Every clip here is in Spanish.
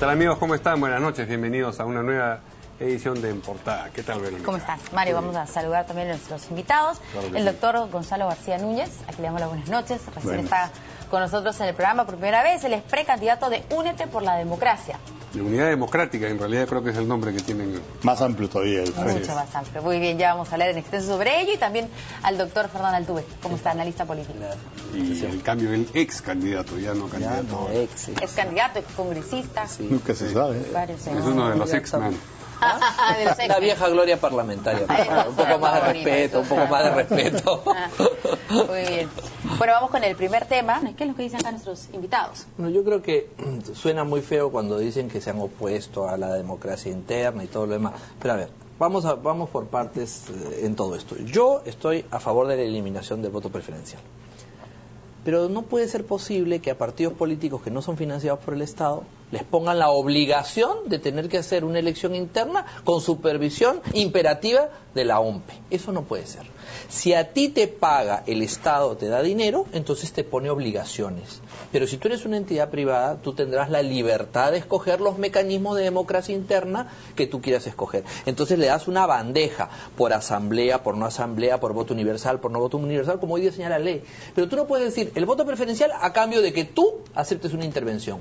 tal, amigos? ¿Cómo están? Buenas noches, bienvenidos a una nueva edición de En Portada. ¿Qué tal, Verónica? ¿Cómo están? Mario, vamos a saludar también a nuestros invitados. Claro el doctor Gonzalo García Núñez, aquí le damos las buenas noches. Recién está con nosotros en el programa por primera vez. Él es precandidato de Únete por la Democracia. De Unidad Democrática, en realidad creo que es el nombre que tienen. Más amplio todavía. Mucho más amplio. Muy bien, ya vamos a hablar en extenso sobre ello. Y también al doctor Fernando Altuve, como está, analista político. Y el cambio, el ex candidato, ya no candidato. Ya no, ex candidato, ex congresista. Sí. Nunca se sabe. Es uno de los ex-men. La vieja gloria parlamentaria. Un poco más de respeto, un poco más de respeto. Muy bien. Bueno, vamos con el primer tema. ¿Qué es lo que dicen acá nuestros invitados? No, yo creo que suena muy feo cuando dicen que se han opuesto a la democracia interna y todo lo demás. Pero a ver, vamos por partes en todo esto. Yo estoy a favor de la eliminación del voto preferencial. Pero no puede ser posible que a partidos políticos que no son financiados por el Estado les pongan la obligación de tener que hacer una elección interna con supervisión imperativa de la OMPE. Eso no puede ser. Si a ti te paga el Estado, te da dinero, entonces te pone obligaciones. Pero si tú eres una entidad privada, tú tendrás la libertad de escoger los mecanismos de democracia interna que tú quieras escoger. Entonces le das una bandeja por asamblea, por no asamblea, por voto universal, por no voto universal, como hoy día señala la ley. Pero tú no puedes decir el voto preferencial a cambio de que tú aceptes una intervención.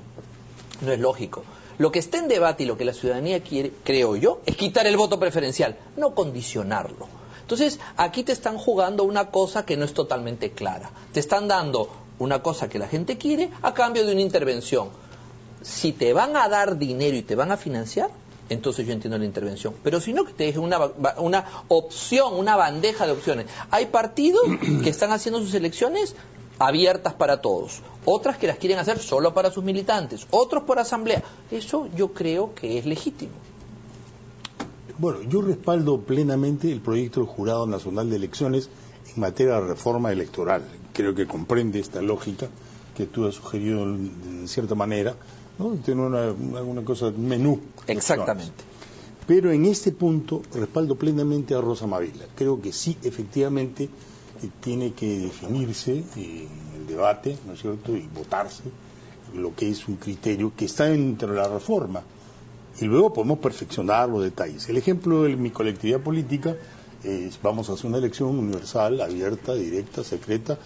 No es lógico. Lo que está en debate y lo que la ciudadanía quiere, creo yo, es quitar el voto preferencial, no condicionarlo. Entonces, aquí te están jugando una cosa que no es totalmente clara. Te están dando una cosa que la gente quiere a cambio de una intervención. Si te van a dar dinero y te van a financiar, entonces yo entiendo la intervención. Pero si no, que te dejen una opción, una bandeja de opciones. Hay partidos que están haciendo sus elecciones abiertas para todos, otras que las quieren hacer solo para sus militantes, otros por asamblea. Eso yo creo que es legítimo. Bueno, yo respaldo plenamente el proyecto del Jurado Nacional de Elecciones en materia de reforma electoral. Creo que comprende esta lógica que tú has sugerido en cierta manera, ¿no? Tener alguna cosa, un menú. Exactamente. Pero en este punto respaldo plenamente a Rosa Mavila. Creo que sí, efectivamente, tiene que definirse el debate, ¿no es cierto?, y votarse lo que es un criterio que está entre la reforma. Y luego podemos perfeccionar los detalles. El ejemplo de mi colectividad política es: vamos a hacer una elección universal, abierta, directa, secreta,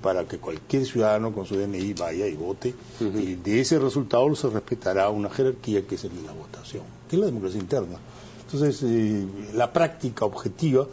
para que cualquier ciudadano con su DNI vaya y vote. Y de ese resultado se respetará una jerarquía que es el de la votación, que es la democracia interna. Entonces, la práctica objetiva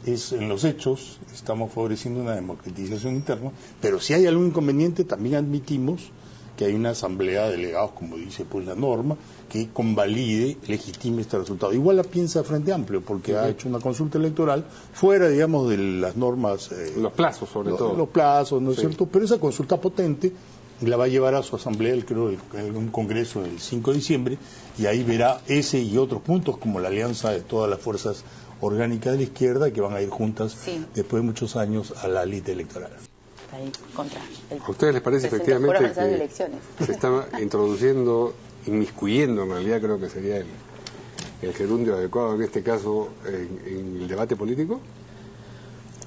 es, en los hechos, estamos favoreciendo una democratización interna, pero si hay algún inconveniente, también admitimos que hay una asamblea de delegados, como dice pues la norma, que convalide, legitime este resultado. Igual la piensa Frente Amplio, porque ha hecho una consulta electoral fuera, digamos, de las normas. Los plazos, sobre todo. Los plazos, ¿no es cierto? Pero esa consulta potente la va a llevar a su asamblea, creo, en un congreso el 5 de diciembre, y ahí verá ese y otros puntos, como la alianza de todas las fuerzas orgánicas de la izquierda, que van a ir juntas después de muchos años a la lista electoral. ¿A ustedes les parece efectivamente que se está introduciendo, inmiscuyendo, en realidad creo que sería el gerundio adecuado en este caso, en el debate político?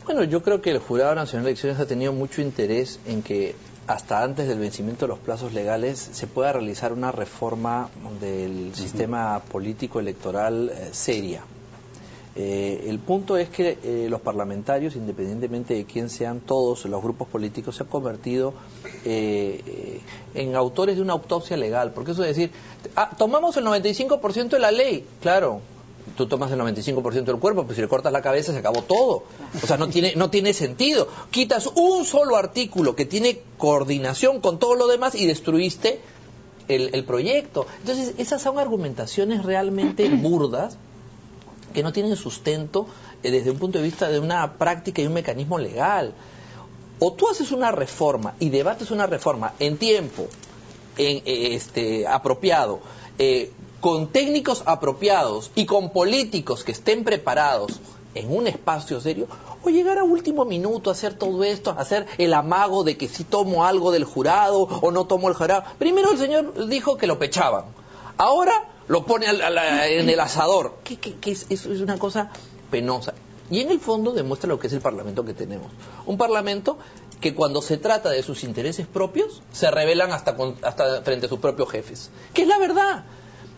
Bueno, yo creo que el Jurado Nacional de Elecciones ha tenido mucho interés en que hasta antes del vencimiento de los plazos legales se pueda realizar una reforma del sistema político electoral seria. El punto es que los parlamentarios, independientemente de quién sean todos los grupos políticos, se han convertido en autores de una autopsia legal. Porque eso es decir, tomamos el 95% de la ley. Claro, tú tomas el 95% del cuerpo, pues si le cortas la cabeza se acabó todo. O sea, no tiene sentido. Quitas un solo artículo que tiene coordinación con todo lo demás y destruiste el proyecto. Entonces, esas son argumentaciones realmente burdas, que no tienen sustento desde un punto de vista de una práctica y un mecanismo legal. O tú haces una reforma y debates una reforma en tiempo apropiado, con técnicos apropiados y con políticos que estén preparados en un espacio serio, o llegar a último minuto a hacer todo esto, hacer el amago de que si tomo algo del jurado o no tomo el jurado. Primero el señor dijo que lo pechaban, ahora lo pone en el asador. Eso es una cosa penosa. Y en el fondo demuestra lo que es el Parlamento que tenemos. Un Parlamento que cuando se trata de sus intereses propios, se rebelan hasta frente a sus propios jefes. Que es la verdad.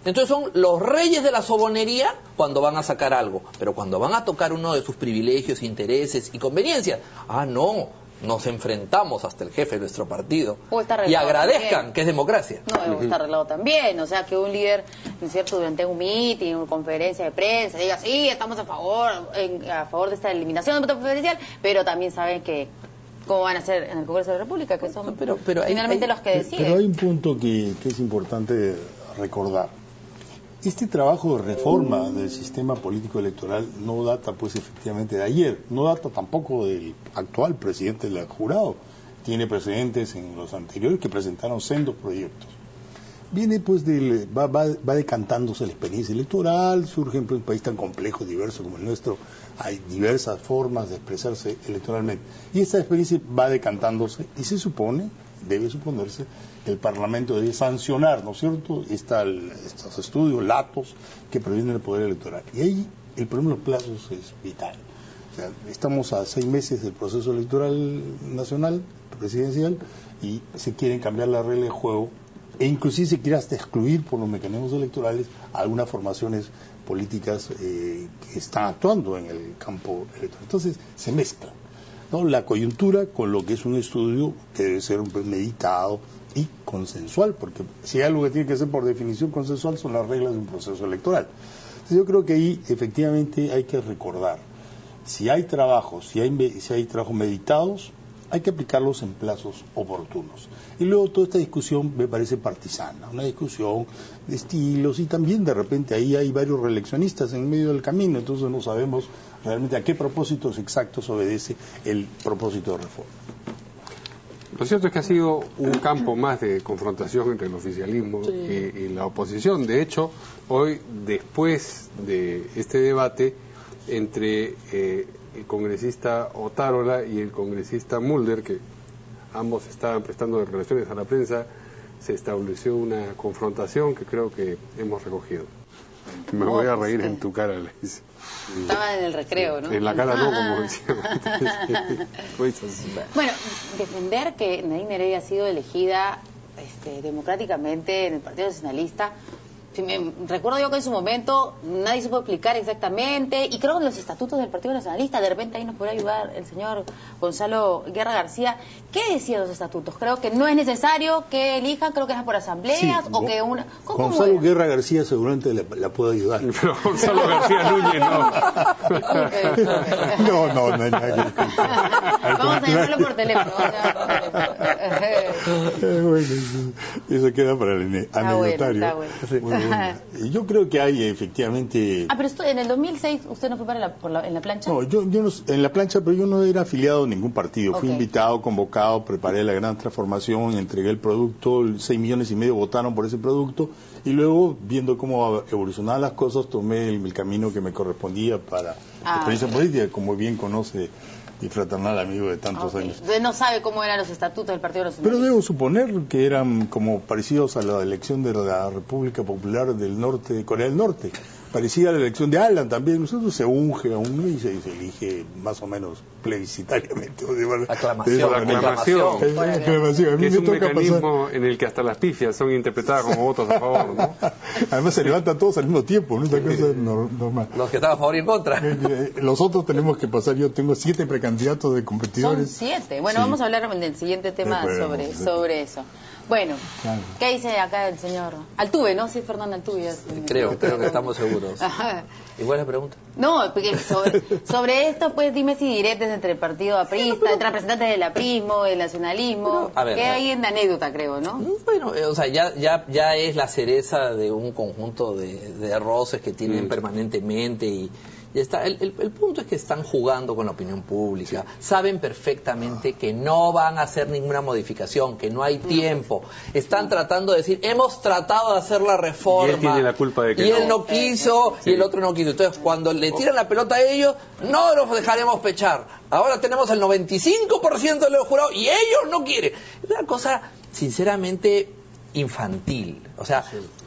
Entonces son los reyes de la sobonería cuando van a sacar algo, pero cuando van a tocar uno de sus privilegios, intereses y conveniencias, no, nos enfrentamos hasta el jefe de nuestro partido y agradezcan también que es democracia. No, está arreglado también, o sea, que un líder, ¿no es cierto?, durante un meeting, una conferencia de prensa, diga, sí, estamos a favor de esta eliminación del voto preferencial, pero también saben que cómo van a hacer en el Congreso de la República, que son pero finalmente los que deciden. Pero hay un punto que es importante recordar. Este trabajo de reforma del sistema político electoral no data pues efectivamente de ayer, no data tampoco del actual presidente del jurado, tiene precedentes en los anteriores que presentaron sendos proyectos. Viene pues va decantándose la experiencia electoral, surge en un país tan complejo y diverso como el nuestro, hay diversas formas de expresarse electoralmente, y esta experiencia va decantándose y debe suponerse que el Parlamento debe sancionar, ¿no es cierto?, estos estudios, datos que previenen el poder electoral. Y ahí el problema de los plazos es vital. O sea, estamos a 6 meses del proceso electoral nacional, presidencial, y se quieren cambiar la regla de juego, e inclusive se quiere hasta excluir por los mecanismos electorales a algunas formaciones políticas que están actuando en el campo electoral. Entonces se mezcla, ¿no?, la coyuntura con lo que es un estudio que debe ser meditado y consensual, porque si hay algo que tiene que ser por definición consensual son las reglas de un proceso electoral. Entonces yo creo que ahí efectivamente hay que recordar, si hay trabajos meditados, hay que aplicarlos en plazos oportunos. Y luego toda esta discusión me parece partisana, una discusión de estilos, y también de repente ahí hay varios reeleccionistas en medio del camino, entonces no sabemos realmente a qué propósitos exactos obedece el propósito de reforma. Lo cierto es que ha sido un campo más de confrontación entre el oficialismo y la oposición. De hecho, hoy, después de este debate entre el congresista Otárola y el congresista Mulder, que ambos estaban prestando declaraciones a la prensa, se estableció una confrontación que creo que hemos recogido. Me voy a reír en tu cara, le dice. Estaban en el recreo, ¿no? En la cara no, como decía antes. Bueno, defender que Nadine Heredia ha sido elegida democráticamente en el Partido Nacionalista. Recuerdo yo que en su momento nadie supo explicar exactamente, y creo que los estatutos del Partido Nacionalista, de repente ahí nos podrá ayudar el señor Gonzalo Guerra García. ¿Qué decían los estatutos? Creo que no es necesario que elijan, creo que es por asambleas, o que una... Gonzalo Guerra García seguramente la puede ayudar. Pero Gonzalo García Núñez no. No hay nada que Vamos a llamarlo por teléfono. Bueno, eso queda para el anecdotario. Está bueno. Yo creo que hay efectivamente... pero en el 2006 usted no fue en la plancha. No, yo no, en la plancha, pero yo no era afiliado a ningún partido. Fui invitado, convocado, preparé la gran transformación, entregué el producto, 6,5 millones votaron por ese producto, y luego, viendo cómo evolucionaban las cosas, tomé el camino que me correspondía para la experiencia política, como bien conoce mi fraternal amigo de tantos años. Usted no sabe cómo eran los estatutos del Partido Nacional. Pero debo suponer que eran como parecidos a la elección de la República Popular del Norte, de Corea del Norte. Parecida a la elección de Alan también. Nosotros se unge a uno y se elige más o menos plebiscitariamente. Aclamación. Que es un mecanismo en el que hasta las pifias son interpretadas como votos a favor, ¿no? Además se levantan todos al mismo tiempo, ¿no? Esta cosa es normal. Los que están a favor y en contra. Los otros tenemos que pasar, yo tengo 7 precandidatos de competidores. Son 7. Bueno, vamos a hablar en el siguiente tema sobre eso. Bueno, claro. ¿Qué dice acá el señor Altuve, no? Sí, Fernando Altuve. Creo que estamos seguros. ¿Igual la pregunta? No, porque sobre esto, pues dime si diretes entre el partido aprista, entre representantes del aprismo, del nacionalismo, que hay en la anécdota, creo, ¿no? Bueno, o sea, ya es la cereza de un conjunto de roces que tienen permanentemente y está. El punto es que están jugando con la opinión pública, saben perfectamente que no van a hacer ninguna modificación, que no hay tiempo, están tratando de decir, hemos tratado de hacer la reforma, y él tiene la culpa de que él no quiso, y el otro no quiso. Entonces cuando le tiran la pelota a ellos, no los dejaremos pechar. Ahora tenemos el 95% de los jurados y ellos no quieren. Es una cosa sinceramente infantil, o sea,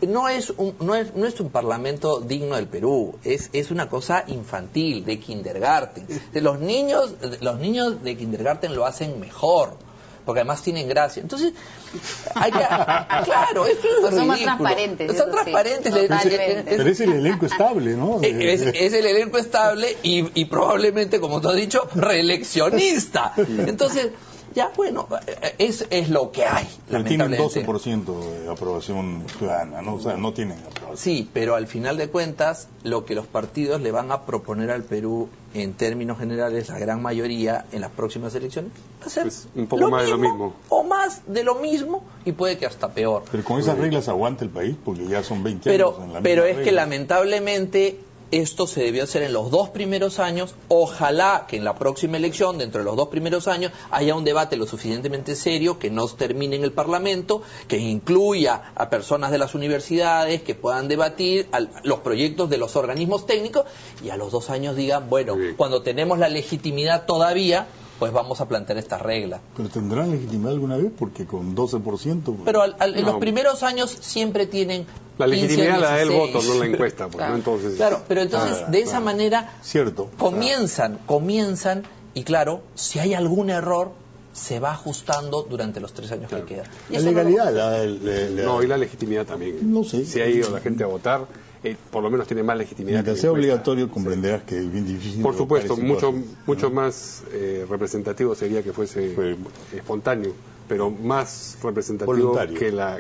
no es un parlamento digno del Perú, es una cosa infantil, de kindergarten. Los niños de kindergarten lo hacen mejor. porque además tienen gracia. Entonces, hay que... claro, esto es pues son ridículo. Más transparentes. Son transparentes. Pero es el elenco estable, ¿no? Es el elenco estable y probablemente, como tú has dicho, reeleccionista. Entonces... ya, bueno, es lo que hay. Pero tienen 12% de aprobación ciudadana, ¿no? O sea, no tienen aprobación. Sí, pero al final de cuentas, lo que los partidos le van a proponer al Perú, en términos generales, la gran mayoría, en las próximas elecciones, va a ser pues un poco más de lo mismo. O más de lo mismo, y puede que hasta peor. Pero con esas reglas aguanta el país, porque ya son 20 años en la Pero misma es regla. que lamentablemente... esto se debió hacer en los 2 primeros años. Ojalá que en la próxima elección, dentro de los 2 primeros años, haya un debate lo suficientemente serio, que no termine en el Parlamento, que incluya a personas de las universidades, que puedan debatir los proyectos de los organismos técnicos, y a los 2 años digan, bueno, cuando tenemos la legitimidad todavía, pues vamos a plantear estas reglas. ¿Pero tendrán legitimidad alguna vez? Porque con 12%... Pues... Pero en los primeros años siempre tienen... La legitimidad 15, la da el 16. voto, no la encuesta. Pues, ¿no? Entonces... Claro, pero entonces de esa manera cierto, comienzan, y claro, si hay algún error, se va ajustando durante los 3 años que quedan. La legalidad... No, y la legitimidad también. No sé. Si ha ido la gente a votar... por lo menos tiene más legitimidad. Mientras sea obligatorio, comprenderás que es bien difícil. Por supuesto, mucho más representativo sería que fuese espontáneo, pero más representativo voluntario. que la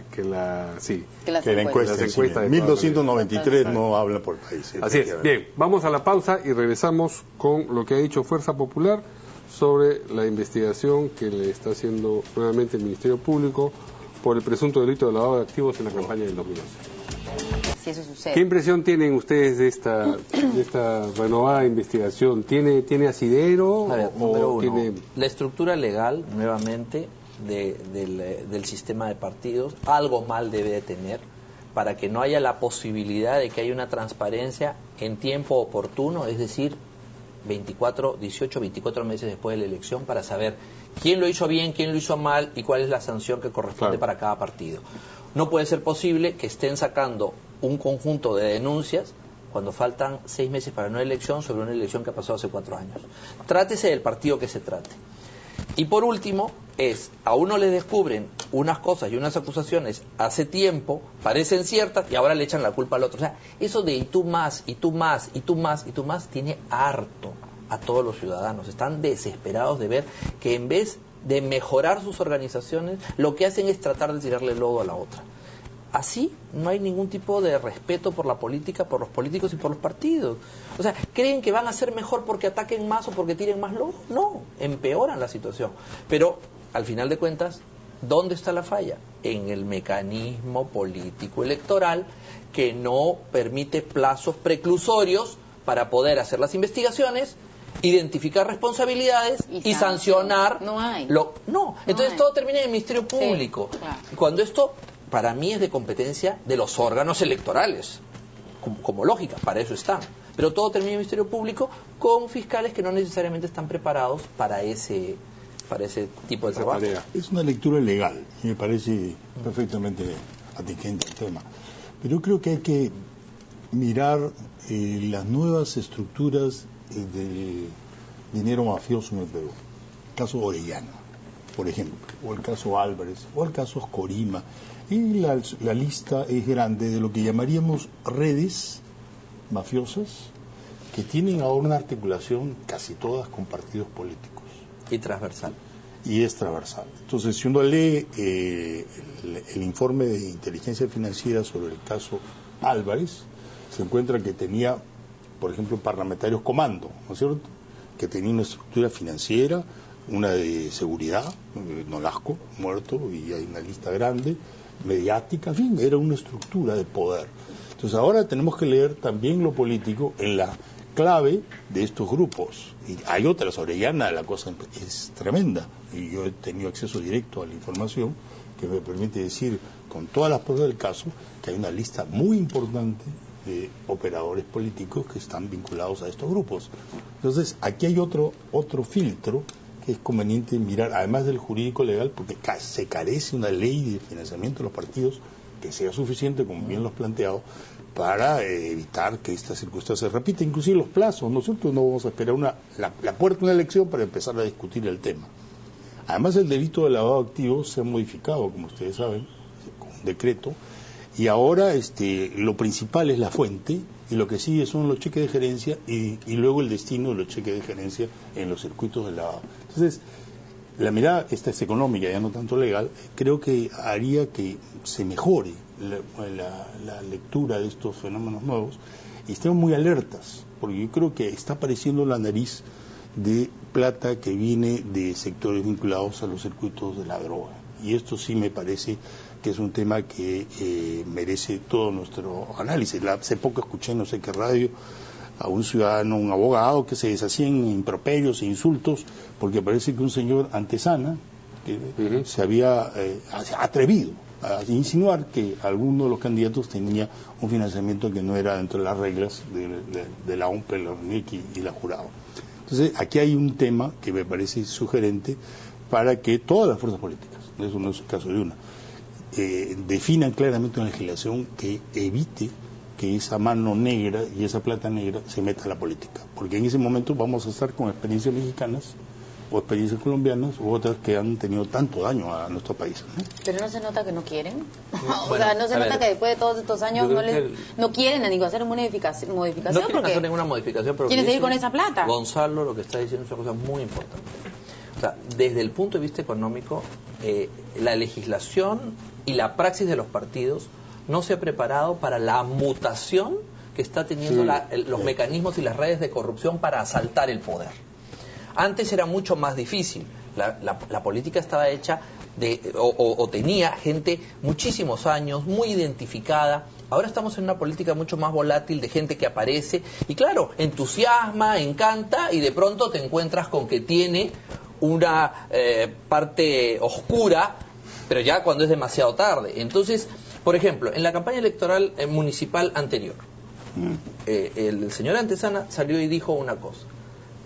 encuesta. Las encuestas 1293 no habla por país. Así es. Bien, vamos a la pausa y regresamos con lo que ha dicho Fuerza Popular sobre la investigación que le está haciendo nuevamente el Ministerio Público por el presunto delito de lavado de activos en la campaña del 2011. Si eso sucede. ¿Qué impresión tienen ustedes de esta renovada investigación? ¿Tiene asidero? A ver, o número uno, tiene... la estructura legal, nuevamente, del sistema de partidos, algo mal debe de tener para que no haya la posibilidad de que haya una transparencia en tiempo oportuno, es decir, 24 meses después de la elección, para saber quién lo hizo bien, quién lo hizo mal y cuál es la sanción que corresponde para cada partido. No puede ser posible que estén sacando un conjunto de denuncias cuando faltan 6 meses para una elección sobre una elección que ha pasado hace 4 años. Trátese del partido que se trate. Y por último, a uno le descubren unas cosas y unas acusaciones hace tiempo, parecen ciertas, y ahora le echan la culpa al otro. O sea, eso de y tú más, y tú más, y tú más, y tú más, tiene harto a todos los ciudadanos. Están desesperados de ver que en vez de mejorar sus organizaciones, lo que hacen es tratar de tirarle lodo a la otra. Así no hay ningún tipo de respeto por la política, por los políticos y por los partidos. O sea, ¿creen que van a ser mejor porque ataquen más o porque tiren más lodo? No, empeoran la situación. Pero, al final de cuentas, ¿dónde está la falla? En el mecanismo político electoral que no permite plazos preclusorios para poder hacer las investigaciones, identificar responsabilidades y sancionar. No hay. Entonces todo termina en el Ministerio Público. Sí, claro. Cuando esto, para mí, es de competencia de los órganos electorales, como lógica, para eso están. Pero todo termina en el Ministerio Público con fiscales que no necesariamente están preparados para ese tipo de trabajo. Es una lectura legal y me parece perfectamente atingente al tema. Pero yo creo que hay que mirar las nuevas estructuras del dinero mafioso en el Perú. El caso Orellana, por ejemplo, o el caso Álvarez, o el caso Corima. Y la lista es grande de lo que llamaríamos redes mafiosas que tienen ahora una articulación casi todas con partidos políticos. Y transversal. Y es transversal. Entonces, si uno lee el informe de inteligencia financiera sobre el caso Álvarez, se encuentra que tenía, por ejemplo, parlamentarios comando, ¿no es cierto?, que tenía una estructura financiera, una de seguridad, Nolasco, muerto, y hay una lista grande, mediática, en fin, era una estructura de poder. Entonces ahora tenemos que leer también lo político en la clave de estos grupos. Y hay otras, Orellana, la cosa es tremenda, y yo he tenido acceso directo a la información que me permite decir, con todas las pruebas del caso, que hay una lista muy importante de operadores políticos que están vinculados a estos grupos. Entonces, aquí hay otro filtro que es conveniente mirar, además del jurídico legal, porque se carece una ley de financiamiento de los partidos que sea suficiente, como bien lo has planteado, para evitar que esta circunstancia se repita, inclusive los plazos. Nosotros no vamos a esperar la puerta de una elección para empezar a discutir el tema. Además, el delito de lavado de activos se ha modificado, como ustedes saben, con un decreto, y ahora lo principal es la fuente, y lo que sigue son los cheques de gerencia y luego el destino de los cheques de gerencia en los circuitos de lavado. Entonces, la mirada, esta es económica, ya no tanto legal, creo que haría que se mejore la lectura de estos fenómenos nuevos y estemos muy alertas, porque yo creo que está apareciendo la nariz de plata que viene de sectores vinculados a los circuitos de la droga. Y esto sí me parece que es un tema que merece todo nuestro análisis. Hace poco escuché, no sé qué radio, a un ciudadano, un abogado, que se deshacía en improperios e insultos, porque parece que un señor Antesana que se había atrevido a insinuar que alguno de los candidatos tenía un financiamiento que no era dentro de las reglas de la OMP, la ONIC y la Jurado. Entonces, aquí hay un tema que me parece sugerente para que todas las fuerzas políticas, eso no es el caso de una, definan claramente una legislación que evite que esa mano negra y esa plata negra se meta a la política, porque en ese momento vamos a estar con experiencias mexicanas o experiencias colombianas u otras que han tenido tanto daño a nuestro país, ¿no? Pero no se nota que no quieren. Bueno, o sea, no se nota que después de todos estos años no quieren ni hacer una modificación. No quieren hacer ninguna modificación, pero quieren seguir con esa plata. Gonzalo lo que está diciendo es una cosa muy importante. O sea, desde el punto de vista económico, la legislación y la praxis de los partidos no se ha preparado para la mutación que está teniendo los mecanismos y las redes de corrupción para asaltar el poder. Antes era mucho más difícil. La política estaba hecha o tenía gente muchísimos años, muy identificada. Ahora estamos en una política mucho más volátil, de gente que aparece y claro, entusiasma, encanta y de pronto te encuentras con que tiene una parte oscura, pero ya cuando es demasiado tarde. Entonces, por ejemplo, en la campaña electoral municipal anterior, el señor Antesana salió y dijo una cosa: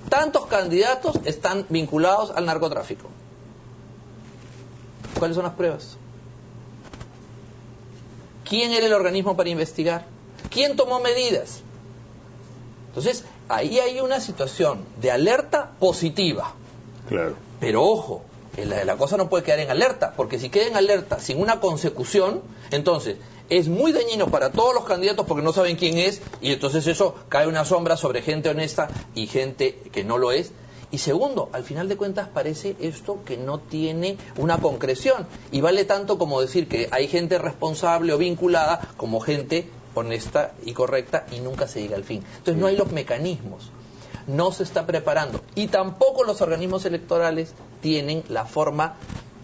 tantos candidatos están vinculados al narcotráfico. ¿Cuáles son las pruebas? ¿Quién era el organismo para investigar? ¿Quién tomó medidas? Entonces, ahí hay una situación de alerta positiva. Claro. Pero ojo, la cosa no puede quedar en alerta, porque si queda en alerta sin una consecución, entonces es muy dañino para todos los candidatos porque no saben quién es, y entonces eso cae una sombra sobre gente honesta y gente que no lo es. Y segundo, al final de cuentas parece esto que no tiene una concreción, y vale tanto como decir que hay gente responsable o vinculada como gente honesta y correcta, y nunca se llega al fin. Entonces no hay los mecanismos, no se está preparando, y tampoco los organismos electorales tienen la forma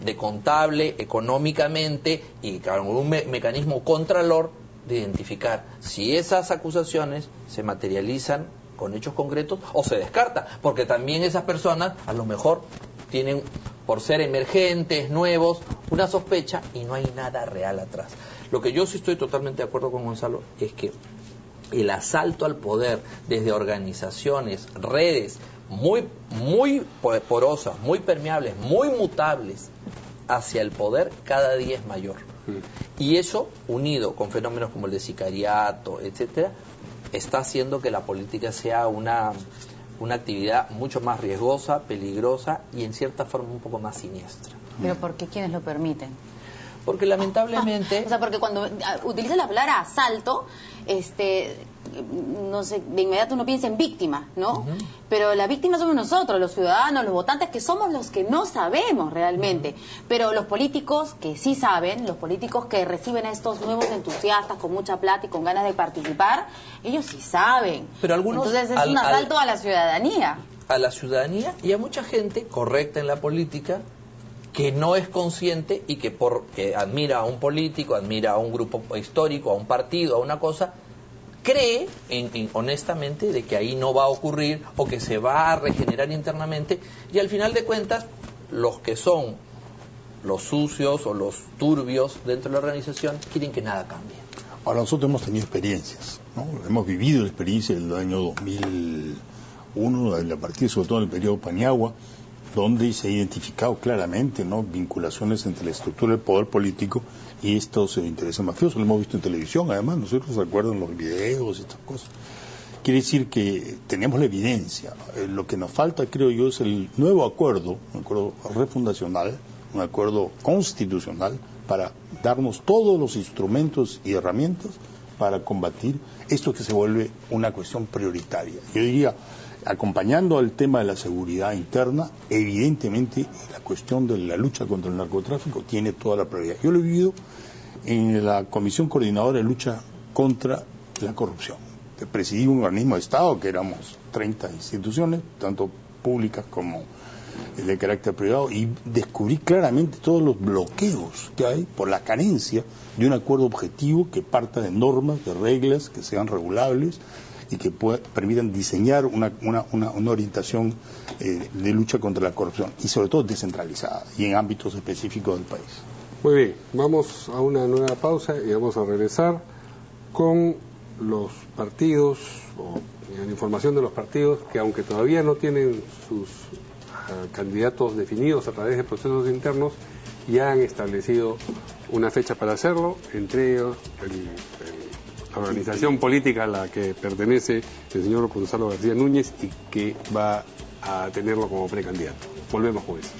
de contable, económicamente y con un mecanismo contralor de identificar si esas acusaciones se materializan con hechos concretos o se descarta, porque también esas personas a lo mejor tienen, por ser emergentes, nuevos, una sospecha y no hay nada real atrás. Lo que yo sí estoy totalmente de acuerdo con Gonzalo es que el asalto al poder desde organizaciones, redes muy porosas, muy permeables, muy mutables hacia el poder cada día es mayor. Y eso, unido con fenómenos como el de sicariato, etcétera, está haciendo que la política sea una actividad mucho más riesgosa, peligrosa y en cierta forma un poco más siniestra. ¿Pero por qué quienes lo permiten? Porque lamentablemente... o sea, porque cuando utiliza la palabra asalto, no sé, de inmediato uno piensa en víctima, ¿no? Pero la víctima somos nosotros, los ciudadanos, los votantes, que somos los que no sabemos realmente. Pero los políticos que sí saben, los políticos que reciben a estos nuevos entusiastas con mucha plata y con ganas de participar, ellos sí saben. Pero algunos, entonces es un asalto a la ciudadanía. A la ciudadanía y a mucha gente correcta en la política que no es consciente y que porque admira a un político, admira a un grupo histórico, a un partido, a una cosa, cree honestamente de que ahí no va a ocurrir o que se va a regenerar internamente, y al final de cuentas los que son los sucios o los turbios dentro de la organización quieren que nada cambie. Ahora, nosotros hemos tenido experiencias, ¿no? Hemos vivido la experiencia del año 2001, a partir sobre todo en el periodo Paniagua, donde se ha identificado claramente, ¿no?, vinculaciones entre la estructura del poder político y estos intereses mafiosos. Lo hemos visto en televisión, además, nosotros recuerdan los videos y estas cosas. quiere decir que tenemos la evidencia. Lo que nos falta, creo yo, es el nuevo acuerdo, un acuerdo refundacional, un acuerdo constitucional, para darnos todos los instrumentos y herramientas para combatir esto que se vuelve una cuestión prioritaria. Yo diría, acompañando al tema de la seguridad interna, evidentemente la cuestión de la lucha contra el narcotráfico tiene toda la prioridad. Yo lo he vivido en la Comisión Coordinadora de Lucha contra la Corrupción. Presidí un organismo de Estado, que éramos 30 instituciones, tanto públicas como de carácter privado, y descubrí claramente todos los bloqueos que hay por la carencia de un acuerdo objetivo que parta de normas, de reglas, que sean regulables y que permitan diseñar una orientación de lucha contra la corrupción, y sobre todo descentralizada y en ámbitos específicos del país. Muy bien, vamos a una nueva pausa y vamos a regresar con los partidos, o la información de los partidos que, aunque todavía no tienen sus candidatos definidos a través de procesos internos, ya han establecido una fecha para hacerlo, entre ellos la organización política a la que pertenece el señor Gonzalo García Núñez y que va a tenerlo como precandidato. Volvemos con eso.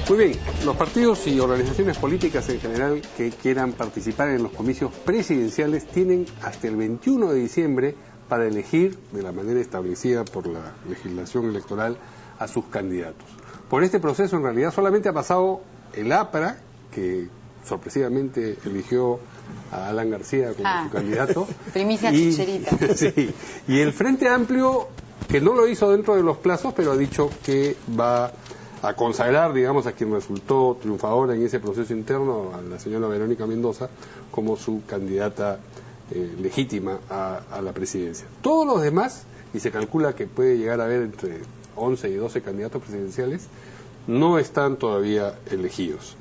Muy bien, los partidos y organizaciones políticas en general que quieran participar en los comicios presidenciales tienen hasta el 21 de diciembre para elegir, de la manera establecida por la legislación electoral, a sus candidatos. Por este proceso, en realidad, solamente ha pasado el APRA, que sorpresivamente eligió a Alan García como su candidato. Primicia chicherita. Sí, y el Frente Amplio, que no lo hizo dentro de los plazos, pero ha dicho que va a consagrar, digamos, a quien resultó triunfadora en ese proceso interno, a la señora Verónica Mendoza, como su candidata legítima a la presidencia. Todos los demás, y se calcula que puede llegar a haber entre 11 y 12 candidatos presidenciales, no están todavía elegidos.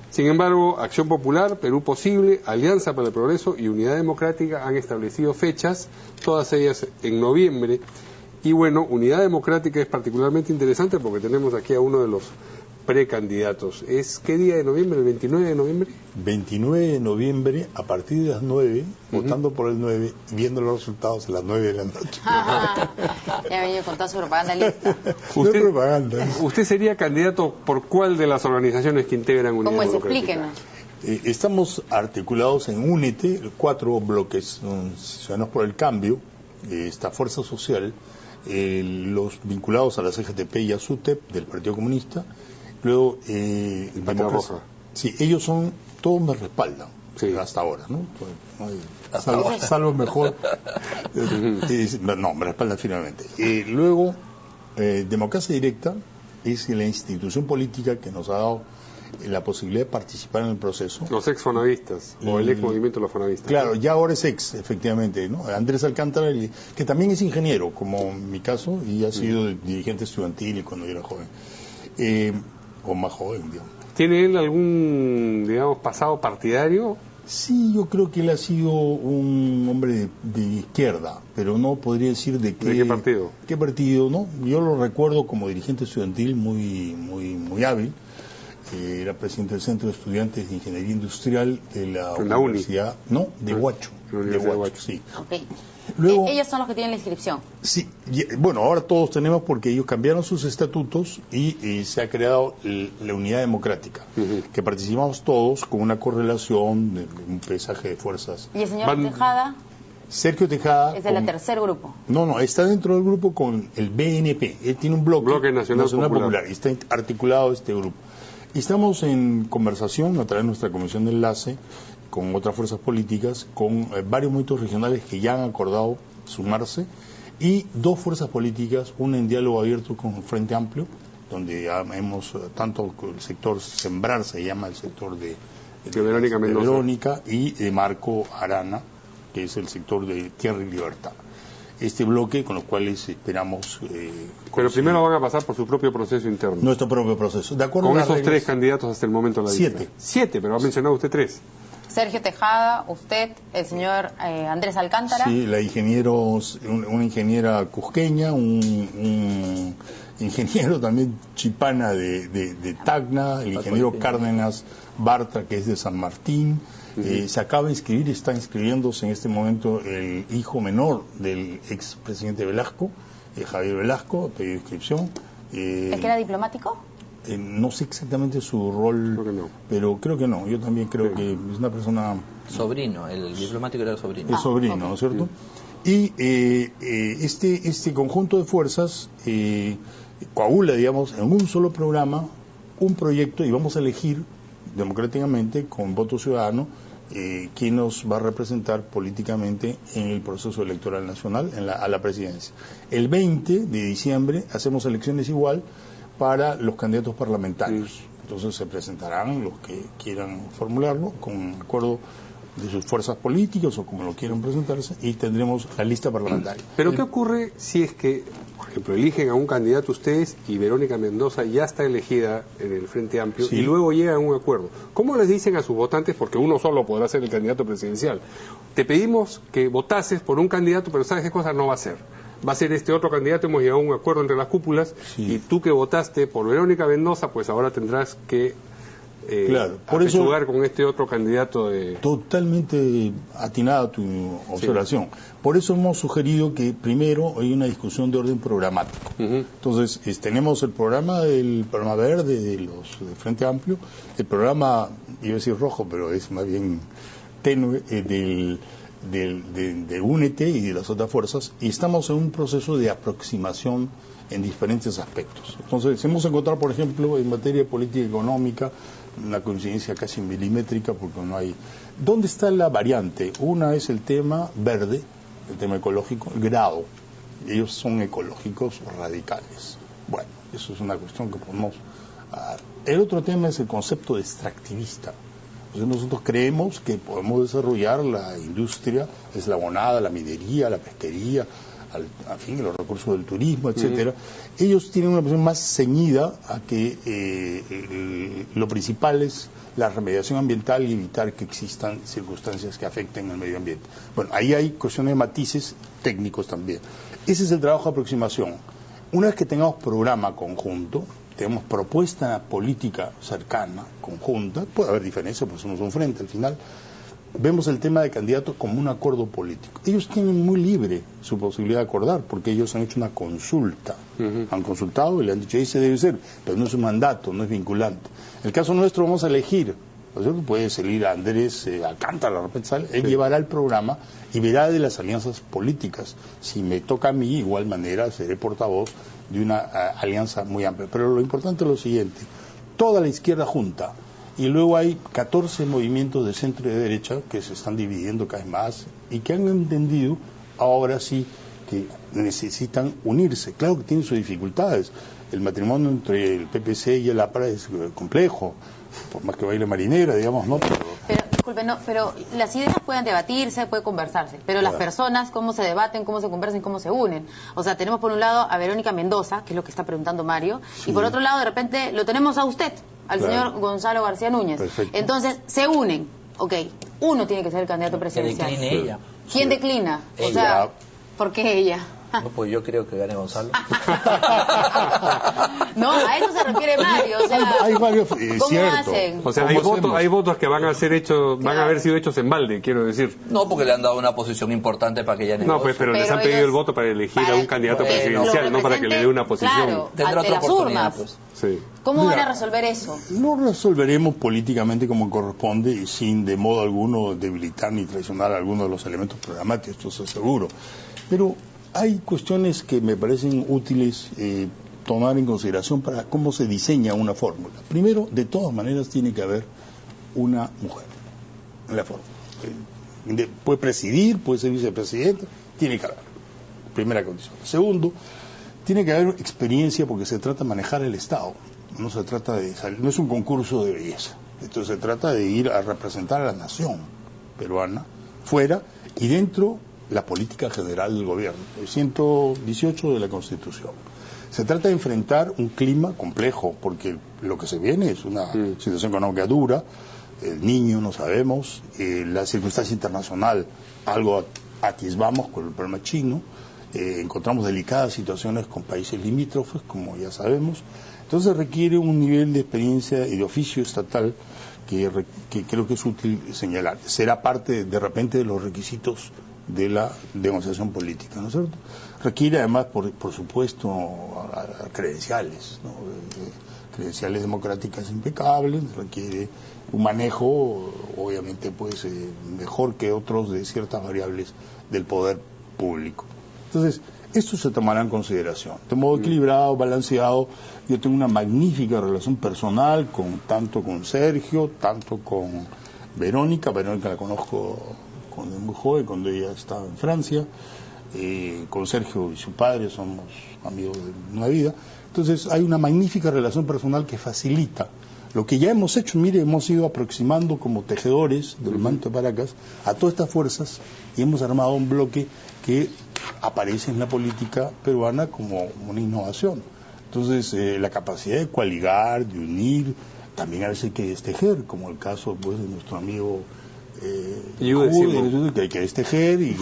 Sin embargo, Acción Popular, Perú Posible, Alianza para el Progreso y Unidad Democrática han establecido fechas, todas ellas en noviembre. Y bueno, Unidad Democrática es particularmente interesante porque tenemos aquí a uno de los precandidatos. ¿Es qué día de noviembre? ¿El 29 de noviembre? 29 de noviembre, a partir de las 9, votando por el 9, viendo los resultados a las 9 de la noche. Ya venía con toda su propaganda lista. ¿Usted sería candidato por cuál de las organizaciones que integran Unidad Democrática? ¿Cómo es? Explíquenos. Estamos articulados en UNETE, 4 bloques, Ciudadanos por el Cambio, esta Fuerza Social, los vinculados a la CGTP y a SUTEP del Partido Comunista, luego Roja. Sí, ellos son, todos me respaldan, sí, hasta ahora, ¿no? Salvo mejor, no, me respaldan finalmente. Luego, Democracia Directa es la institución política que nos ha dado la posibilidad de participar en el proceso. Los ex-fonavistas, o el ex-movimiento de los fonavistas. Claro, ya ahora es ex, efectivamente, ¿no? Andrés Alcántara, que también es ingeniero, como en mi caso, y ha sido dirigente estudiantil cuando yo era joven. O más joven, digamos. ¿Tiene él algún, digamos, pasado partidario? Sí, yo creo que él ha sido un hombre de izquierda, pero no podría decir de qué partido. ¿Qué partido? No, yo lo recuerdo como dirigente estudiantil muy hábil. Era presidente del Centro de Estudiantes de Ingeniería Industrial de la Universidad, no, de Huacho. De Huacho, sí. Okay. Luego, ellos son los que tienen la inscripción. Sí, bueno, ahora todos tenemos, porque ellos cambiaron sus estatutos y se ha creado la Unidad Democrática, que participamos todos con una correlación de un pesaje de fuerzas. ¿Y el señor Tejada? Sergio Tejada. Es del tercer grupo. No, está dentro del grupo con el BNP. Él tiene un bloque Nacional Popular. Y está articulado este grupo. Estamos en conversación a través de nuestra comisión de enlace con otras fuerzas políticas, con varios movimientos regionales que ya han acordado sumarse, y 2 fuerzas políticas, una en diálogo abierto con el Frente Amplio, donde hemos, tanto el sector Sembrar, se llama el sector de Verónica Mendoza, Verónica, y de Marco Arana, que es el sector de Tierra y Libertad. Este bloque con los cuales esperamos... pero primero van a pasar por su propio proceso interno. Nuestro propio proceso. De acuerdo con a esos reglas, 3 candidatos hasta el momento de la lista. 7, pero ha mencionado usted 3. Sergio Tejada, usted, el señor Andrés Alcántara. Sí, una ingeniera cusqueña, un ingeniero también chipana de Tacna, el ingeniero Cárdenas Bartra, que es de San Martín. Se acaba de inscribir, está inscribiéndose en este momento el hijo menor del expresidente Velasco, Javier Velasco, pedido inscripción. ¿Es que era diplomático? No sé exactamente su rol, creo que no. Pero creo que no. Yo también creo que es una persona... Sobrino, el diplomático era el sobrino. El sobrino, okay. ¿No es cierto? Y este conjunto de fuerzas coagula, digamos, en un solo programa, un proyecto, y vamos a elegir democráticamente, con voto ciudadano, quién nos va a representar políticamente en el proceso electoral nacional a la presidencia. El 20 de diciembre hacemos elecciones igual para los candidatos parlamentarios. Entonces se presentarán los que quieran formularlo con acuerdo de sus fuerzas políticas o como lo quieran presentarse, y tendremos la lista parlamentaria. Pero ¿qué ocurre si es que, por ejemplo, eligen a un candidato ustedes y Verónica Mendoza ya está elegida en el Frente Amplio, sí, y luego llegan a un acuerdo? ¿Cómo les dicen a sus votantes, porque uno solo podrá ser el candidato presidencial? Te pedimos que votases por un candidato, pero ¿sabes qué cosa no va a ser? Va a ser este otro candidato, hemos llegado a un acuerdo entre las cúpulas, sí, y tú que votaste por Verónica Mendoza, pues ahora tendrás que claro, por eso jugar con este otro candidato de... Totalmente atinada tu observación. Sí. Por eso hemos sugerido que primero hay una discusión de orden programático. Entonces, tenemos el programa verde de Frente Amplio, el programa, iba a decir rojo, pero es más bien tenue, de UNET y de las otras fuerzas, y estamos en un proceso de aproximación en diferentes aspectos. Entonces, hemos encontrado, por ejemplo, en materia de política económica, una coincidencia casi milimétrica, porque no hay... ¿Dónde está la variante? Una es el tema verde, el tema ecológico, el grado. Ellos son ecológicos radicales. Bueno, eso es una cuestión que podemos... El otro tema es el concepto de extractivista. Entonces nosotros creemos que podemos desarrollar la industria eslabonada, la minería, la pesquería, al fin, los recursos del turismo, etcétera. Ellos tienen una posición más ceñida a que lo principal es la remediación ambiental y evitar que existan circunstancias que afecten al medio ambiente. Bueno, ahí hay cuestiones de matices técnicos también. Ese es el trabajo de aproximación. Una vez que tengamos programa conjunto, tenemos propuesta política cercana, conjunta, puede haber diferencias, pues somos un frente al final, vemos el tema de candidatos como un acuerdo político. Ellos tienen muy libre su posibilidad de acordar, porque ellos han hecho una consulta, han consultado y le han dicho, ese debe ser, pero no es un mandato, no es vinculante. En el caso nuestro vamos a elegir, ¿no es cierto? Puede salir a Andrés Alcántara, de repente sale, él llevará el programa y verá de las alianzas políticas. Si me toca a mí, de igual manera seré portavoz de una alianza muy amplia. Pero lo importante es lo siguiente, toda la izquierda junta, y luego hay 14 movimientos de centro y de derecha que se están dividiendo cada vez más y que han entendido ahora sí que necesitan unirse. Claro que tienen sus dificultades. El matrimonio entre el PPC y el APRA es complejo, por más que baile marinera, digamos, ¿no? Pero disculpe, no, pero las ideas pueden debatirse, puede conversarse, pero las personas, cómo se debaten, cómo se conversan, cómo se unen. O sea, tenemos por un lado a Verónica Mendoza, que es lo que está preguntando Mario, y por otro lado, de repente, lo tenemos a usted, al señor Gonzalo García Núñez. Perfecto. Entonces, se unen. Ok, uno tiene que ser el candidato presidencial. Que decline ella. ¿Quién declina? Ella. O sea, ¿por qué ella? No, pues yo creo que gane Gonzalo. No, a eso se refiere Mario. O sea, hay varios, ¿cómo cierto. hacen? O sea, hay votos que van a ser hechos, van a haber sido hechos en balde, quiero decir. No, porque le han dado una posición importante para que ella negocie. No, pues, pero les han pedido el voto para elegir a un candidato presidencial, no para que le dé una posición. Claro, tendrá ante otra las oportunidad, urnas. pues. Sí. ¿Cómo van a resolver eso? Lo resolveremos políticamente como corresponde y sin de modo alguno debilitar ni traicionar alguno de los elementos programáticos, esto es seguro. Pero hay cuestiones que me parecen útiles tomar en consideración para cómo se diseña una fórmula. Primero, de todas maneras, tiene que haber una mujer en la fórmula. Puede presidir, puede ser vicepresidente, tiene que haber. Primera condición. Segundo, tiene que haber experiencia porque se trata de manejar el Estado. No se trata de salir, no es un concurso de belleza. Entonces se trata de ir a representar a la nación peruana fuera y dentro la política general del gobierno, el 118 de la Constitución. Se trata de enfrentar un clima complejo, porque lo que se viene es una situación económica dura, el niño no sabemos, la circunstancia internacional, algo atisbamos con el problema chino, encontramos delicadas situaciones con países limítrofes, como ya sabemos, entonces requiere un nivel de experiencia y de oficio estatal que creo que es útil señalar. Será parte, de repente, de los requisitos de la negociación política, ¿no es cierto? Requiere además, por supuesto, credenciales, ¿no? Credenciales democráticas impecables, requiere un manejo, obviamente, pues mejor que otros de ciertas variables del poder público. Entonces, esto se tomará en consideración. De modo equilibrado, balanceado, yo tengo una magnífica relación personal tanto con Sergio, tanto con Verónica. Verónica la conozco cuando es muy joven, cuando ella estaba en Francia. Con Sergio y su padre somos amigos de una vida. Entonces hay una magnífica relación personal que facilita lo que ya hemos hecho. Mire, hemos ido aproximando como tejedores del manto de Paracas a todas estas fuerzas y hemos armado un bloque que aparece en la política peruana como una innovación. Entonces la capacidad de coaligar, de unir, también a veces hay que destejer, como el caso pues de nuestro amigo que hay que destejer y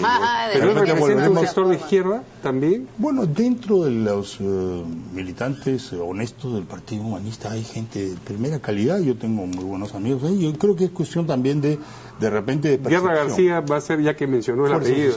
pero representa un sector de izquierda también. Bueno, dentro de los militantes honestos del Partido Humanista hay gente de primera calidad. Yo tengo muy buenos amigos ahí. Yo creo que es cuestión también de repente de percepción. Guerra García va a ser, ya que mencionó el apellido,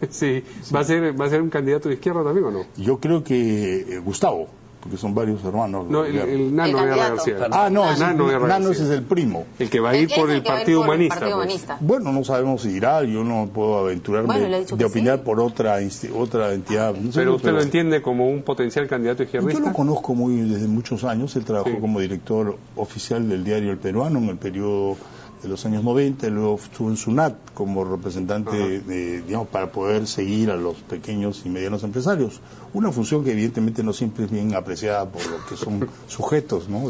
sí, va a ser un candidato de izquierda también, ¿o no? Yo creo que Gustavo, porque son varios hermanos. No, el Nano Guerra García. Nano es el primo. El que va a ir por el Partido Humanista. Pues. Bueno, no sabemos si irá, yo no puedo aventurarme de opinar por otra entidad. No sé, pero usted lo entiende como un potencial candidato izquierdista. Yo lo conozco desde muchos años, él trabajó como director oficial del diario El Peruano en el periodo de los años 90, luego estuvo en SUNAT como representante digamos, para poder seguir a los pequeños y medianos empresarios. Una función que evidentemente no siempre es bien apreciada por lo que son sujetos, ¿no?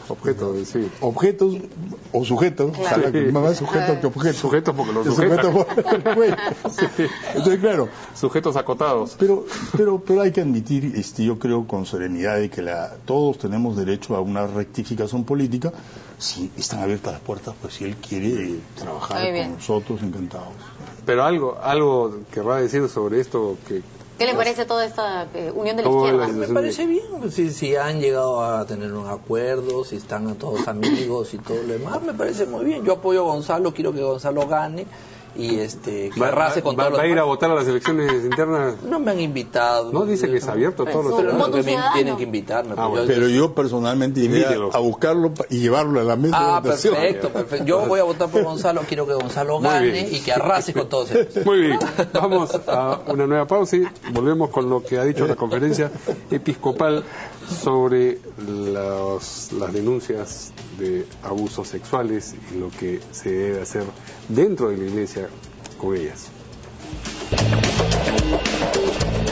Objetos, sí. Objetos o sujetos, claro. Más sujetos que objetos. Sujetos porque los sujetan. Entonces, claro. Sujetos acotados. Pero hay que admitir, yo creo con serenidad, de que todos tenemos derecho a una rectificación política. Si están abiertas las puertas, pues si él quiere trabajar con nosotros, encantados. Pero algo querrá decir sobre esto que... ¿Qué le parece toda esta unión de la izquierda? Me parece bien, si han llegado a tener un acuerdo, si están todos amigos y todo lo demás, me parece muy bien. Yo apoyo a Gonzalo, quiero que Gonzalo gane y que arrase con todos los ¿Va a ir a votar a las elecciones internas? No me han invitado. No, dice que es abierto a todos los ciudadanos. Pero me tienen que invitarme. Pero yo personalmente iré a buscarlo y llevarlo a la mesa de votación. Perfecto. Yo voy a votar por Gonzalo, quiero que Gonzalo gane y que arrase con todos ellos. Muy bien, vamos a una nueva pausa y volvemos con lo que ha dicho la conferencia episcopal sobre las denuncias de abusos sexuales y lo que se debe hacer dentro de la iglesia con ellas.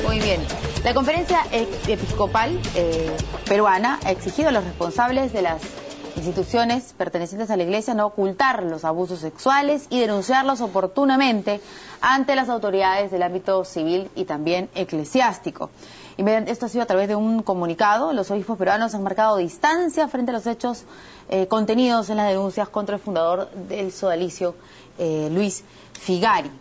Muy bien. La conferencia episcopal peruana ha exigido a los responsables de las instituciones pertenecientes a la iglesia no ocultar los abusos sexuales y denunciarlos oportunamente ante las autoridades del ámbito civil y también eclesiástico. Y esto ha sido a través de un comunicado. Los obispos peruanos han marcado distancia frente a los hechos contenidos en las denuncias contra el fundador del sodalicio, Luis Figari.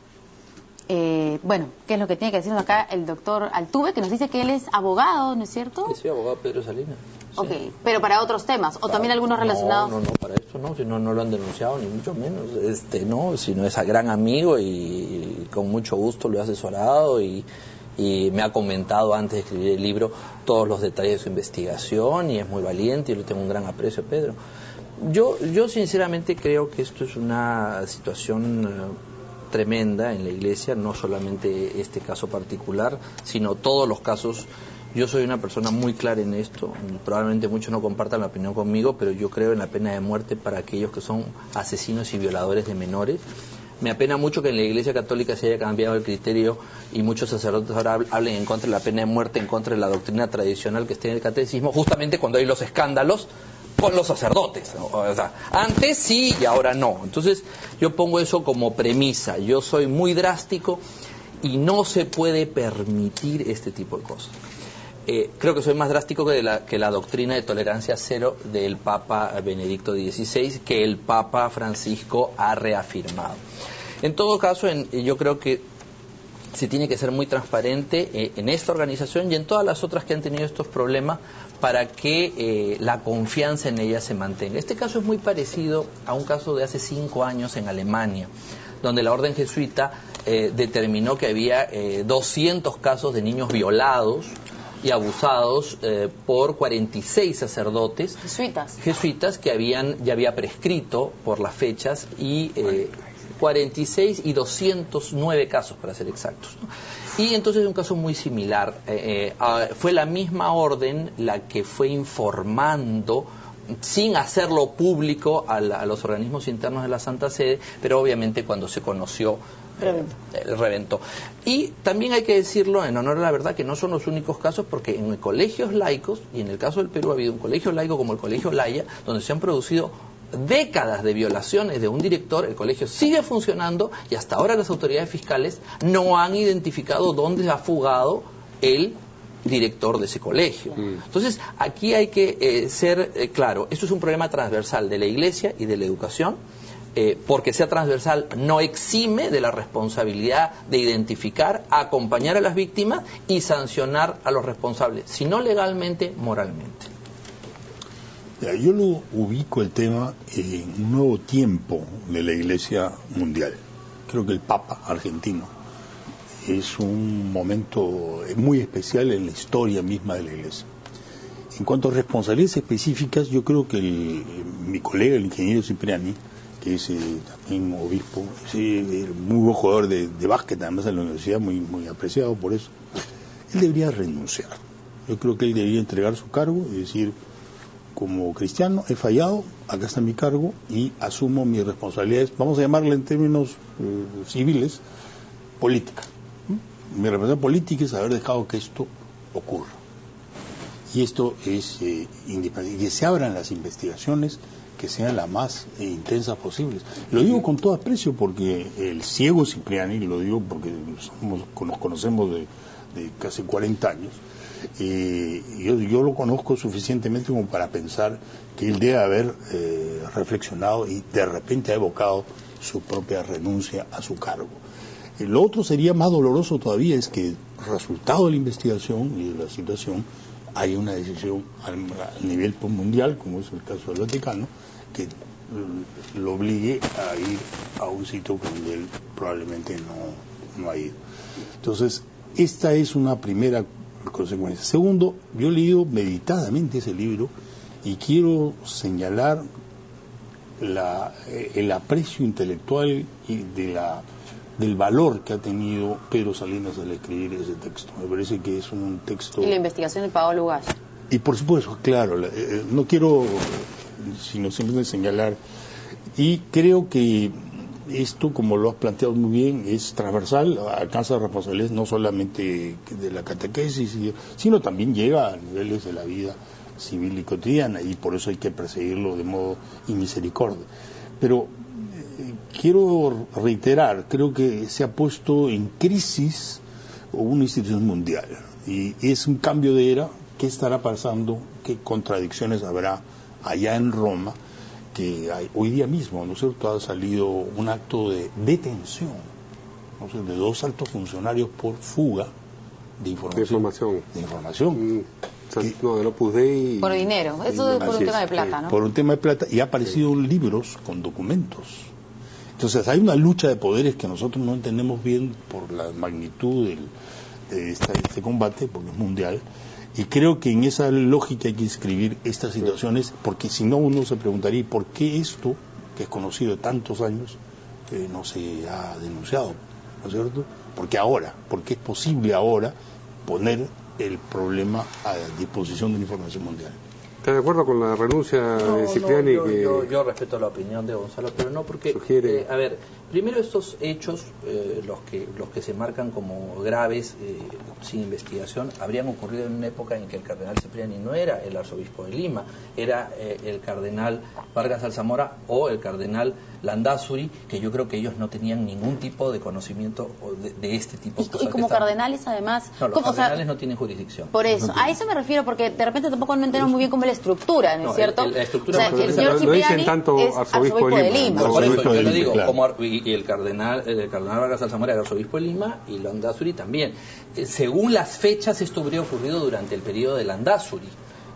Bueno, ¿qué es lo que tiene que decirnos acá el doctor Altuve, que nos dice que él es abogado, ¿no es cierto? Sí, abogado Pedro Salinas. Sí. Ok, pero para otros temas, o también algunos relacionados... No, para esto no, si no lo han denunciado, ni mucho menos, no, sino es a gran amigo y con mucho gusto lo he asesorado y me ha comentado antes de escribir el libro todos los detalles de su investigación y es muy valiente y le tengo un gran aprecio a Pedro. Yo sinceramente creo que esto es una situación tremenda en la iglesia, no solamente este caso particular, sino todos los casos. Yo soy una persona muy clara en esto, probablemente muchos no compartan la opinión conmigo, pero yo creo en la pena de muerte para aquellos que son asesinos y violadores de menores. Me apena mucho que en la Iglesia Católica se haya cambiado el criterio y muchos sacerdotes ahora hablen en contra de la pena de muerte, en contra de la doctrina tradicional que está en el catecismo, justamente cuando hay los escándalos con los sacerdotes, ¿no? O sea, antes sí y ahora no. Entonces yo pongo eso como premisa. Yo soy muy drástico y no se puede permitir este tipo de cosas. creo que soy más drástico que la doctrina de tolerancia cero del Papa Benedicto XVI, que el Papa Francisco ha reafirmado. En todo caso, yo creo que se tiene que ser muy transparente en esta organización y en todas las otras que han tenido estos problemas para que la confianza en ella se mantenga. Este caso es muy parecido a un caso de hace 5 años en Alemania, donde la orden jesuita determinó que había 200 casos de niños violados y abusados por 46 sacerdotes jesuitas que ya había prescrito por las fechas, y 46 y 209 casos para ser exactos, ¿no? Y entonces es un caso muy similar. Fue la misma orden la que fue informando, sin hacerlo público, a los organismos internos de la Santa Sede, pero obviamente cuando se conoció reventó. Y también hay que decirlo, en honor a la verdad, que no son los únicos casos, porque en colegios laicos, y en el caso del Perú ha habido un colegio laico como el Colegio Laya, donde se han producido décadas de violaciones de un director. El colegio sigue funcionando y hasta ahora las autoridades fiscales no han identificado dónde se ha fugado el director de ese colegio. Entonces, aquí hay que ser claro, esto es un problema transversal de la Iglesia y de la educación. Porque sea transversal no exime de la responsabilidad de identificar, acompañar a las víctimas y sancionar a los responsables, si no legalmente, moralmente. Yo lo ubico el tema en un nuevo tiempo de la Iglesia mundial. Creo que el Papa argentino es un momento muy especial en la historia misma de la Iglesia. En cuanto a responsabilidades específicas, yo creo que mi colega, el ingeniero Cipriani, que es también obispo, es muy buen jugador de básquet, además en la universidad, muy apreciado por eso, él debería renunciar. Yo creo que él debería entregar su cargo y decir: como cristiano he fallado, acá está mi cargo y asumo mis responsabilidades, vamos a llamarle en términos civiles, política. Mi responsabilidad política es haber dejado que esto ocurra. Y esto es indispensable. Y que se abran las investigaciones, que sean las más intensas posibles. Lo digo con todo aprecio porque el ciego Cipriani, lo digo porque nos conocemos de casi 40 años, yo lo conozco suficientemente como para pensar que él debe haber reflexionado y de repente ha evocado su propia renuncia a su cargo. Lo otro sería más doloroso todavía, es que resultado de la investigación y de la situación hay una decisión a nivel mundial, como es el caso del Vaticano, que lo obligue a ir a un sitio donde él probablemente no ha ido. Entonces, esta es una primera consecuencia. Segundo, yo he leído meditadamente ese libro y quiero señalar el aprecio intelectual y del valor que ha tenido Pedro Salinas al escribir ese texto. Me parece que es un texto... Y la investigación de Paolo Gas. Y por supuesto, claro, no quiero sino simplemente señalar, y creo que esto, como lo has planteado muy bien, es transversal, alcanza responsabilidades no solamente de la catequesis, sino también llega a niveles de la vida civil y cotidiana, y por eso hay que perseguirlo de modo inmisericordia. Pero quiero reiterar, creo que se ha puesto en crisis una institución mundial, y es un cambio de era. ¿Qué estará pasando? ¿Qué contradicciones habrá allá en Roma? Que hoy día mismo, ¿no es cierto?, ha salido un acto de detención, ¿no es cierto?, de 2 altos funcionarios por fuga de información. No, del Opus Dei. Por dinero, eso es por un tema de plata, ¿no? Por un tema de plata, y ha aparecido libros con documentos. Entonces hay una lucha de poderes que nosotros no entendemos bien por la magnitud de este combate, porque es mundial. Y creo que en esa lógica hay que inscribir estas situaciones, porque si no uno se preguntaría ¿por qué esto, que es conocido de tantos años, no se ha denunciado? ¿No es cierto? ¿Por qué es posible ahora poner el problema a disposición de la información mundial? ¿Está de acuerdo con la renuncia de Cipriani? Yo respeto la opinión de Gonzalo, pero no porque, a ver, primero estos hechos, los que se marcan como graves, sin investigación, habrían ocurrido en una época en que el cardenal Cipriani no era el arzobispo de Lima, era el cardenal Vargas Alzamora o el cardenal Landázuri, que yo creo que ellos no tenían ningún tipo de conocimiento de este tipo de cosas. Y como cardenales, además... No, los cardenales no tienen jurisdicción. Por eso, a eso me refiero, porque de repente tampoco no entendemos muy bien cómo es la estructura, ¿no es cierto? La estructura, o sea, el señor Cipriani es arzobispo de Lima. Por eso yo le digo, y el cardenal Vargas Alzamora era arzobispo de Lima y Landázuri también. Según las fechas, esto habría ocurrido durante el periodo de Landázuri,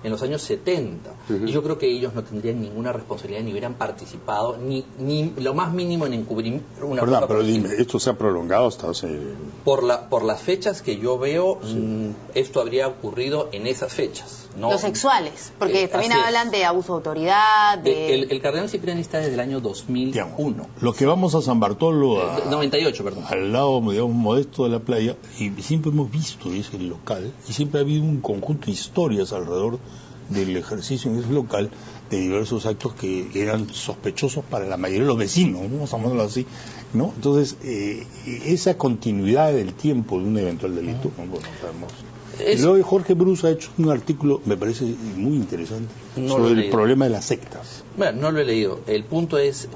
en los años 70. Y yo creo que ellos no tendrían ninguna responsabilidad, ni hubieran participado, ni lo más mínimo en encubrir una cosa. Pero dime, ¿esto se ha prolongado hasta hace...? Por las fechas que yo veo, esto habría ocurrido en esas fechas. ¿No? Los sexuales, porque también hablan de abuso de autoridad, de... El cardenal Cipriani está desde el año 2001. Lo que vamos a San Bartolo... 98, perdón. Al lado, digamos, modesto de la playa, y siempre hemos visto ese local, y siempre ha habido un conjunto de historias alrededor del ejercicio en ese local de diversos actos que eran sospechosos para la mayoría de los vecinos, ¿no? Vamos a llamarlo así, ¿no? Entonces, esa continuidad del tiempo de un eventual delito, bueno, sabemos... Y luego Jorge Bruce ha hecho un artículo, me parece muy interesante, sobre el problema de las sectas. Bueno, no lo he leído. El punto es,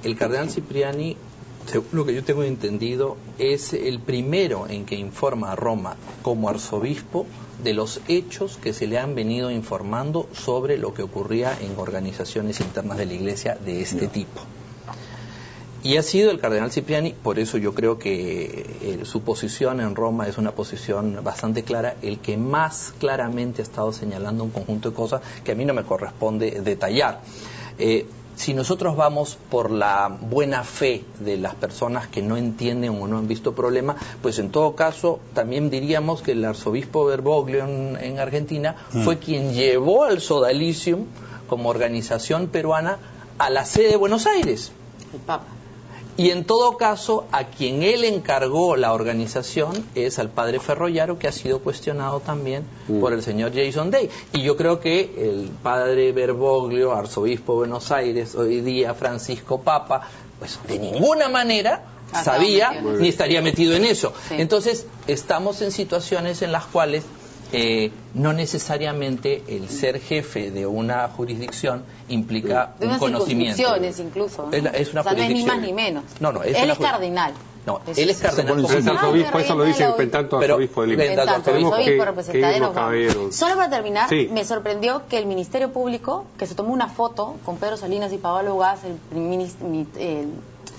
el cardenal Cipriani, según lo que yo tengo entendido, es el primero en que informa a Roma como arzobispo de los hechos que se le han venido informando sobre lo que ocurría en organizaciones internas de la Iglesia de este tipo. Y ha sido el cardenal Cipriani, por eso yo creo que su posición en Roma es una posición bastante clara, el que más claramente ha estado señalando un conjunto de cosas que a mí no me corresponde detallar. Si nosotros vamos por la buena fe de las personas que no entienden o no han visto problema, pues en todo caso también diríamos que el arzobispo Bergoglio en Argentina fue quien llevó al Sodalicium como organización peruana a la sede de Buenos Aires. El Papa. Y en todo caso, a quien él encargó la organización es al padre Ferrollaro, que ha sido cuestionado también por el señor Jason Day. Y yo creo que el padre Bergoglio, arzobispo de Buenos Aires, hoy día Francisco Papa, pues de ninguna manera sabía ni estaría metido en eso. Sí. Entonces, estamos en situaciones en las cuales no necesariamente el ser jefe de una jurisdicción implica de un conocimiento. Incluso, ¿no? Es una o sea, no es ni más ni menos. Él es cardinal. No, él es cardenal. Es arzobispo, eso lo dice en tanto arzobispo de Lima. Arzobispo representante. Solo para terminar, me sorprendió que el Ministerio Público, que se tomó una foto con Pedro Salinas y Pablo Gas, el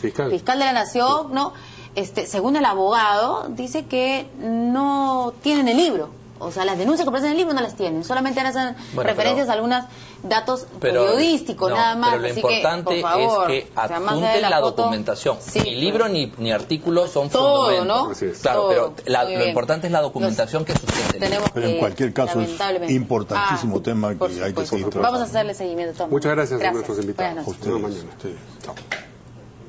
fiscal de la Nación, ¿no? Según el abogado, dice que no tienen el libro. O sea, las denuncias que aparecen en el libro no las tienen, solamente hacen referencias a algunos datos periodísticos, nada más. Pero lo importante que, por favor, es que adjunten la documentación. Sí, ni libro ni artículos son todo, fundamentos. ¿no? Claro, todo, pero lo importante es la documentación que sustente. Pero en cualquier caso es importantísimo tema que hay que seguir trabajando. Vamos a hacerle seguimiento. Muchas gracias a nuestros invitados. A ustedes. Chao.